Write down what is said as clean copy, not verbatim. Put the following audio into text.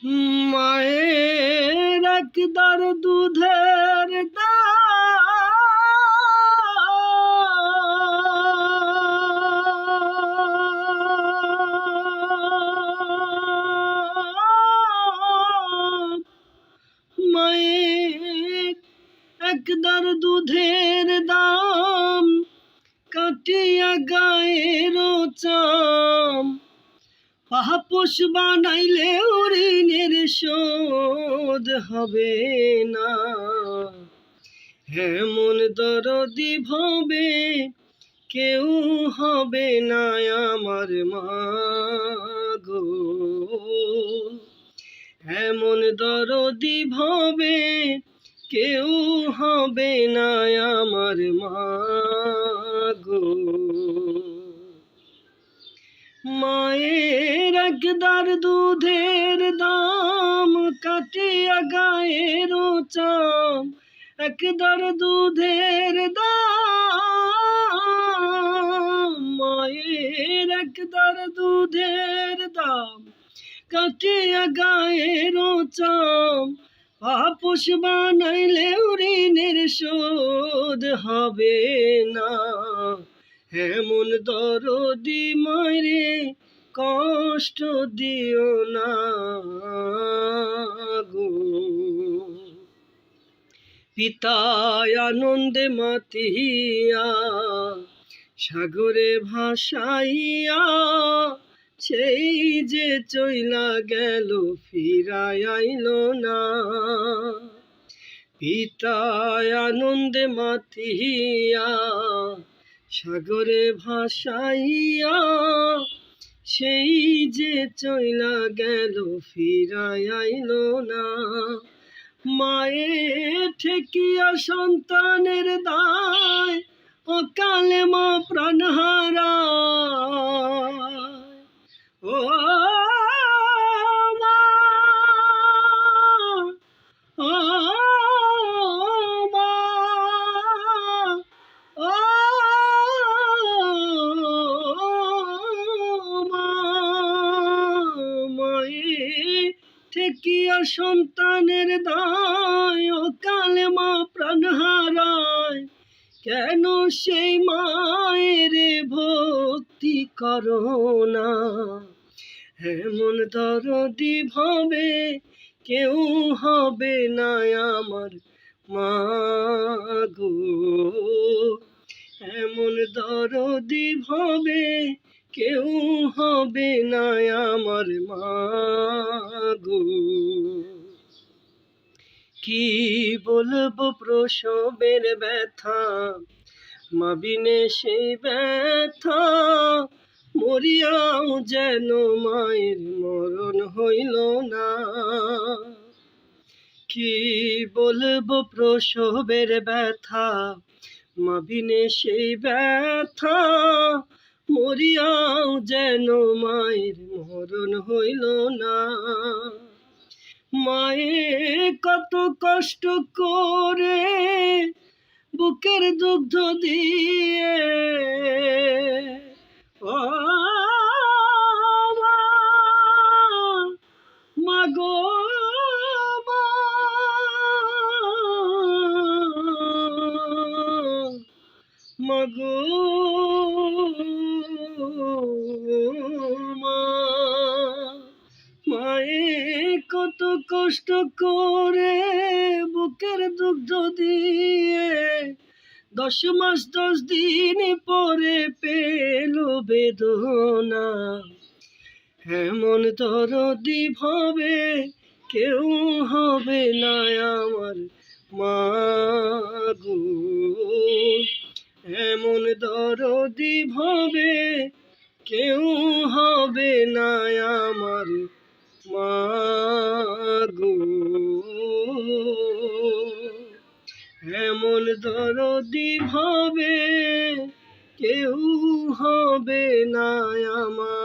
মায়ের একদার দুধের দাম, মায়ের একদার দুধের দাম কাটিয়া গায়ের চাম, পাপোশ বানাইলে ঋণের শোধ হবে না। এমন দরদি ভবে কেউ হবে না আমার মা গো, এমন দরদি ভবে কেউ হবে না আমার মা গো। মায়ের একদার দুধের দাম কাটিয়া গায়ের চাম, একদার দুধের দাম, মায়ের একদার দুধের দাম কাটিয়া গায়ের চাম, পাপোশ বানাইলে ঋণের শোধ হবে না। এমন দরদি মারে কষ্ট দিও না গো। পিতায় আনন্দে মাতিয়া সাগরে ভাসাইয়া, সেই যে চইলা গেল ফিরায় আইল না। পিতায় আনন্দে মাতিয়া সাগরে ভাসাইয়া, সেই যে চইলা গেল ফিরায় আইল না। মায়ে ঠেকিয়া সন্তানের দায়, অকালে মা প্রাণ হারায়। ও মা, ও মা, ও মা, মায়ে ঠেকিয়া সন্তানের দায়, অকালে মা প্রাণ হারায়। কেন সেই মায়ের ভক্তি করো না? এমন দরদি ভাবে কেউ হবে না আমার মা গো, এমন দরদি ভাবে কেউ হবে না আমার মা গো। কি বলবো প্রসবের ব্যথা, মা বিনে সেই ব্যথা, মরিয়াও যেন মায়ের মরণ হইল না। কি বলবো প্রসবের ব্যথা, মা বিনে সেই ব্যথা, মরিয়াও যেন মায়ের মরণ হইল না। মায়ে কত কষ্ট করে বুকের দুগ্ধ দিয়ে, ও মা গো মা, মা গো মা। মায়ে কত কষ্ট করে বুকের দুগ্ধ দিয়ে, 10 মাস 10 দিন পরে পেল বেদনা। এমন দরদি ভাবে কেউ হবে না আমার মা গো, এমন দরদি ভাবে কেউ হবে না আমার মা গো, এমন দরদি ভাবে কেউ হবে না আমার।